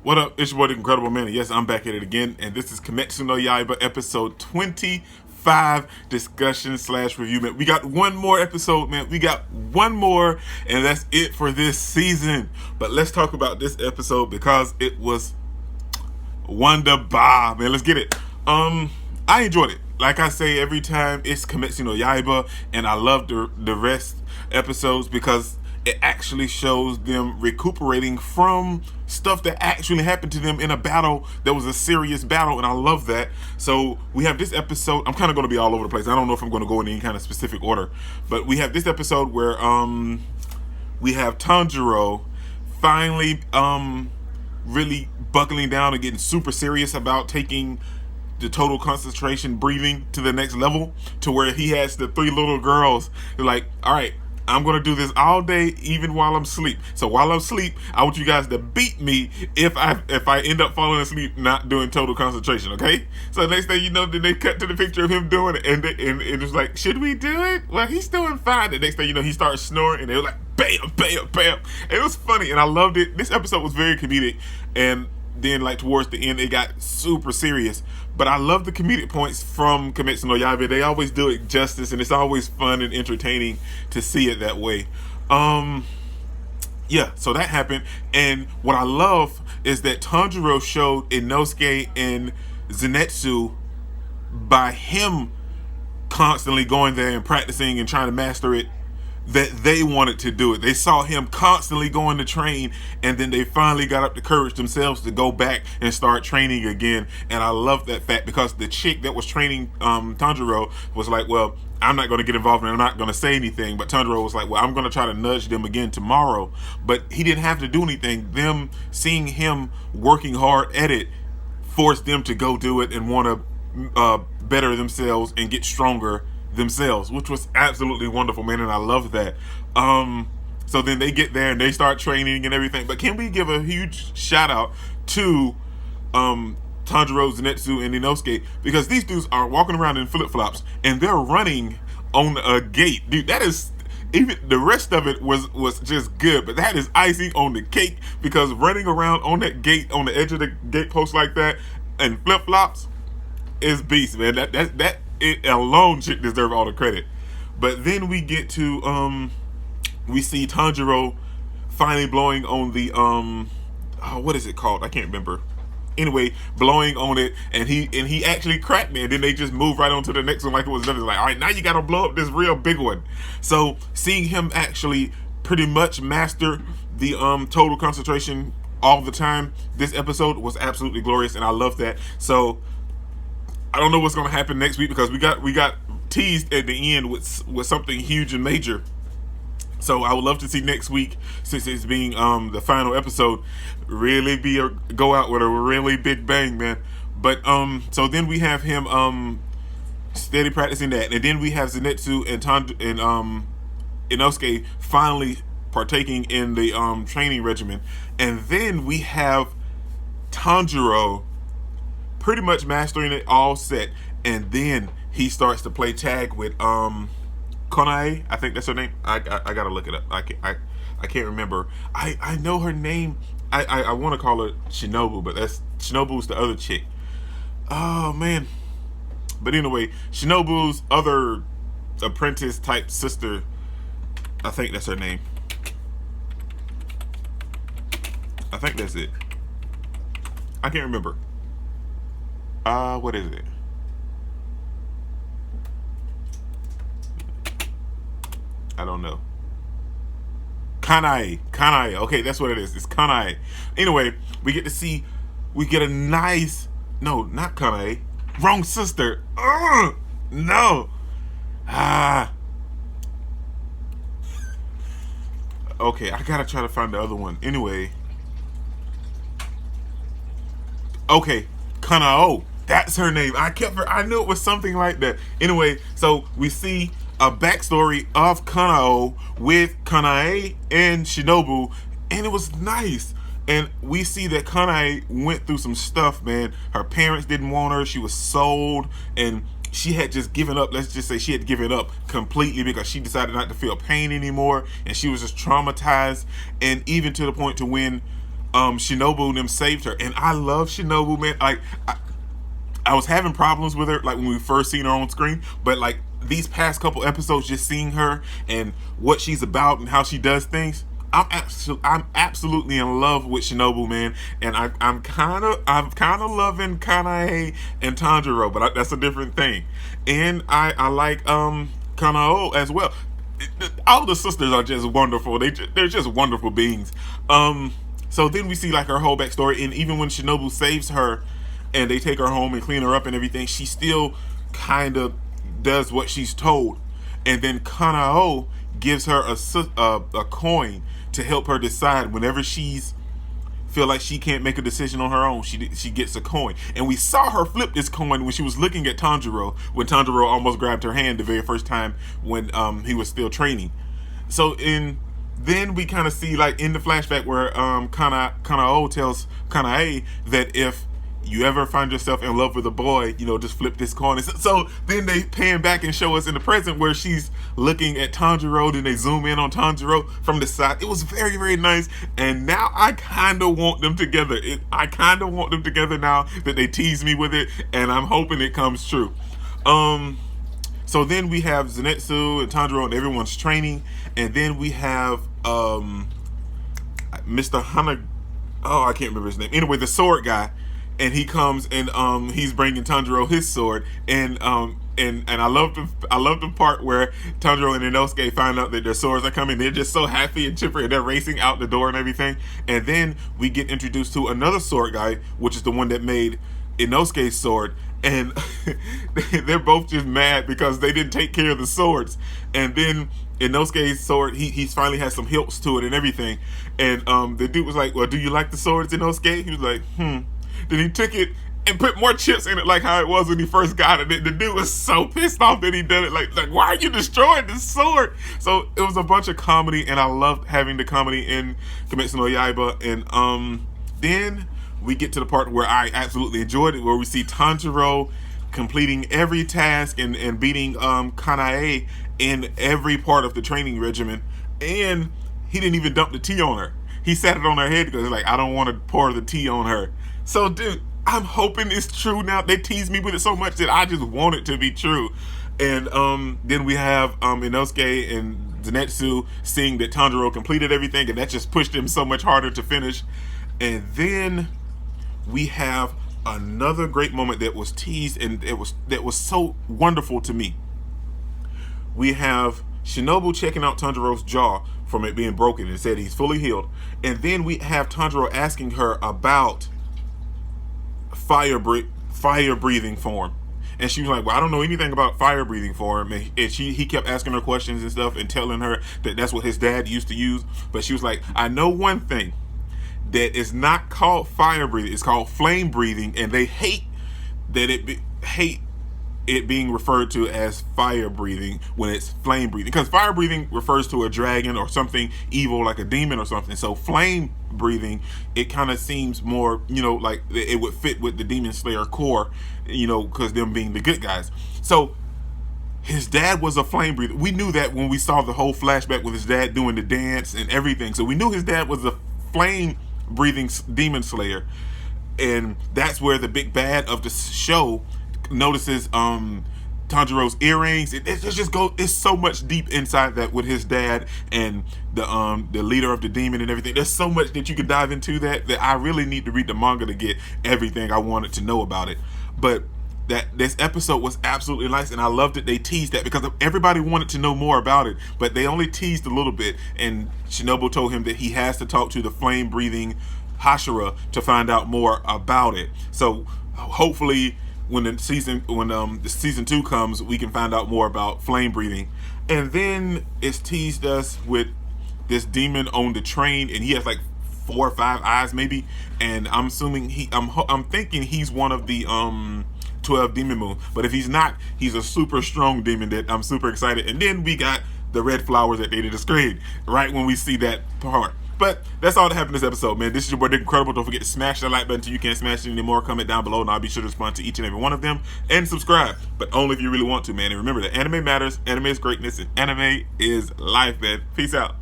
What up? It's your boy, the Incredible Man. And yes, I'm back at it again, and this is Kimetsu no Yaiba episode 25 discussion slash review. Man, we got one more episode, man. We got one more, and that's it for this season. But let's talk about this episode because it was wonderbar, man. Let's get it. I enjoyed it. Like I say every time, it's Kimetsu no Yaiba, and I love the rest episodes because it actually shows them recuperating from stuff that actually happened to them in a battle that was a serious battle, and I love that. So we have this episode. I'm kind of going to be all over the place. I don't know if I'm going to go in any kind of specific order, but we have this episode where we have Tanjiro finally really buckling down and getting super serious about taking the total concentration breathing to the next level, to where he has the three little girls. They're like, all right, I'm gonna do this all day, even while I'm asleep. So while I'm asleep, I want you guys to beat me if I end up falling asleep not doing total concentration. Okay? So next thing you know, then they cut to the picture of him doing it, and it's like, should we do it? Well, he's doing fine. The next thing you know, he starts snoring, and they were like, bam, bam, bam. And it was funny, and I loved it. This episode was very comedic, and then like towards the end, it got super serious. But I love the comedic points from Kimetsu no Yaiba. They always do it justice, and it's always fun and entertaining to see it that way. Yeah, so that happened. And what I love is that Tanjiro showed Inosuke and Zenitsu by him constantly going there and practicing and trying to master it, that they wanted to do it. They saw him constantly going to train, and then they finally got up the courage themselves to go back and start training again. And I love that fact, because the chick that was training Tanjiro was like, well, I'm not going to get involved and I'm not going to say anything. But Tanjiro was like, well, I'm going to try to nudge them again tomorrow. But he didn't have to do anything. Them seeing him working hard at it forced them to go do it and want to better themselves and get stronger themselves, which was absolutely wonderful, man. And I love that. So then they get there and they start training and everything. But can we give a huge shout out to Tanjiro, Zenitsu, and Inosuke, because these dudes are walking around in flip-flops and they're running on a gate. Dude, that is, even the rest of it was just good, but that is icing on the cake, because running around on that gate, on the edge of the gate post like that, and flip-flops is beast, man. That it alone should deserve all the credit. But then we get to we see Tanjiro finally blowing on the what is it called? I can't remember. Anyway, blowing on it, and he actually cracked me, and then they just move right on to the next one like it was nothing. Like, all right, now you gotta blow up this real big one. So seeing him actually pretty much master the total concentration all the time, this episode was absolutely glorious, and I love that. So I don't know what's going to happen next week, because we got teased at the end with something huge and major. So I would love to see next week, since it's being the final episode, really go out with a really big bang, man. But so then we have him steady practicing that, and then we have Zenitsu and Inosuke finally partaking in the training regimen, and then we have Tanjiro pretty much mastering it, all set, and then he starts to play tag with Kanae, I think that's her name. I gotta look it up. I can't remember. I know her name. I want to call her Shinobu, but Shinobu's the other chick. Oh man. But anyway, Shinobu's other apprentice type sister, I think that's her name. I think that's it. I can't remember. What is it? I don't know. Kanae. Okay, that's what it is. It's Kanae. Anyway, we get a nice, no, not Kanae. Wrong sister. No. Okay, I gotta try to find the other one. Anyway. Okay, Kanao. That's her name. I knew it was something like that. Anyway, so we see a backstory of Kanao with Kanae and Shinobu, and it was nice. And we see that Kanae went through some stuff, man. Her parents didn't want her. She was sold, and she had just given up. Let's just say she had given up completely, because she decided not to feel pain anymore, and she was just traumatized. And even to the point to when Shinobu and them saved her, and I love Shinobu, man. Like I was having problems with her like when we first seen her on screen, but like these past couple episodes, just seeing her and what she's about and how she does things, I'm absolutely in love with Shinobu, man. And I'm kind of loving Kanae and Tanjiro, but that's a different thing. And I like Kanao as well. All the sisters are just wonderful. They're just wonderful beings. So then we see like her whole backstory, and even when Shinobu saves her and they take her home and clean her up and everything, she still kind of does what she's told. And then Kanao gives her a coin to help her decide whenever she's feel like she can't make a decision on her own. She gets a coin, and we saw her flip this coin when she was looking at Tanjiro, when Tanjiro almost grabbed her hand the very first time when he was still training. So then we kind of see like in the flashback where Kanao tells Kanae that if you ever find yourself in love with a boy, just flip this coin. So then they pan back and show us in the present where she's looking at Tanjiro, then they zoom in on Tanjiro from the side. It was very, very nice. And now I kind of want them together. I kind of want them together now that they tease me with it, and I'm hoping it comes true. So then we have Zenitsu and Tanjiro and everyone's training, and then we have Mr. Hana. Oh, I can't remember his name. Anyway, the sword guy. And he comes and he's bringing Tanjiro his sword, and I love the part where Tanjiro and Inosuke find out that their swords are coming. They're just so happy and chipper, and they're racing out the door and everything. And then we get introduced to another sword guy, which is the one that made Inosuke's sword, and they're both just mad because they didn't take care of the swords. And then Inosuke's sword, he's finally has some hilts to it and everything. And the dude was like, "Well, do you like the swords, Inosuke?" He was like, Then he took it and put more chips in it, like how it was when he first got it. The dude was so pissed off that he did it. Like why are you destroying this sword? So it was a bunch of comedy, and I loved having the comedy in Kimetsu no Yaiba. And then we get to the part where I absolutely enjoyed it, where we see Tanjiro completing every task and beating Kanae in every part of the training regimen. And he didn't even dump the tea on her. He sat it on her head because like, I don't want to pour the tea on her. So, dude, I'm hoping it's true now. They tease me with it so much that I just want it to be true. And then we have Inosuke and Zenitsu seeing that Tanjiro completed everything, and that just pushed him so much harder to finish. And then we have another great moment that was teased, and that was so wonderful to me. We have Shinobu checking out Tanjiro's jaw from it being broken and said he's fully healed. And then we have Tanjiro asking her about fire breathing form, and she was like, "Well, I don't know anything about fire breathing form." And he kept asking her questions and stuff and telling her that that's what his dad used to use. But she was like, "I know one thing, that is not called fire breathing; it's called flame breathing, and they hate it being referred to as fire breathing when it's flame breathing, because fire breathing refers to a dragon or something evil like a demon or something. So flame breathing, it kind of seems more, like it would fit with the Demon Slayer core, because them being the good guys. So his dad was a flame breather. We knew that when we saw the whole flashback with his dad doing the dance and everything. So we knew his dad was a flame breathing Demon Slayer, and that's where the big bad of the show notices Tanjiro's earrings. It's so much deep inside that with his dad and the leader of the demon and everything. There's so much that you could dive into that I really need to read the manga to get everything I wanted to know about it. But that this episode was absolutely nice, and I loved it. They teased that because everybody wanted to know more about it, but they only teased a little bit. And Shinobu told him that he has to talk to the flame breathing Hashira to find out more about it. So hopefully when the season 2 comes, we can find out more about flame breathing. And then it's teased us with this demon on the train, and he has like 4 or 5 eyes maybe, and I'm assuming I'm thinking he's one of the 12 demon moon. But if he's not, he's a super strong demon that I'm super excited. And then we got the red flowers that they did a screen right when we see that part. But that's all that happened in this episode, man. This is your boy Dick Incredible. Don't forget to smash that like button till you can't smash it anymore. Comment down below, and I'll be sure to respond to each and every one of them. And subscribe, but only if you really want to, man. And remember that anime matters, anime is greatness, and anime is life, man. Peace out.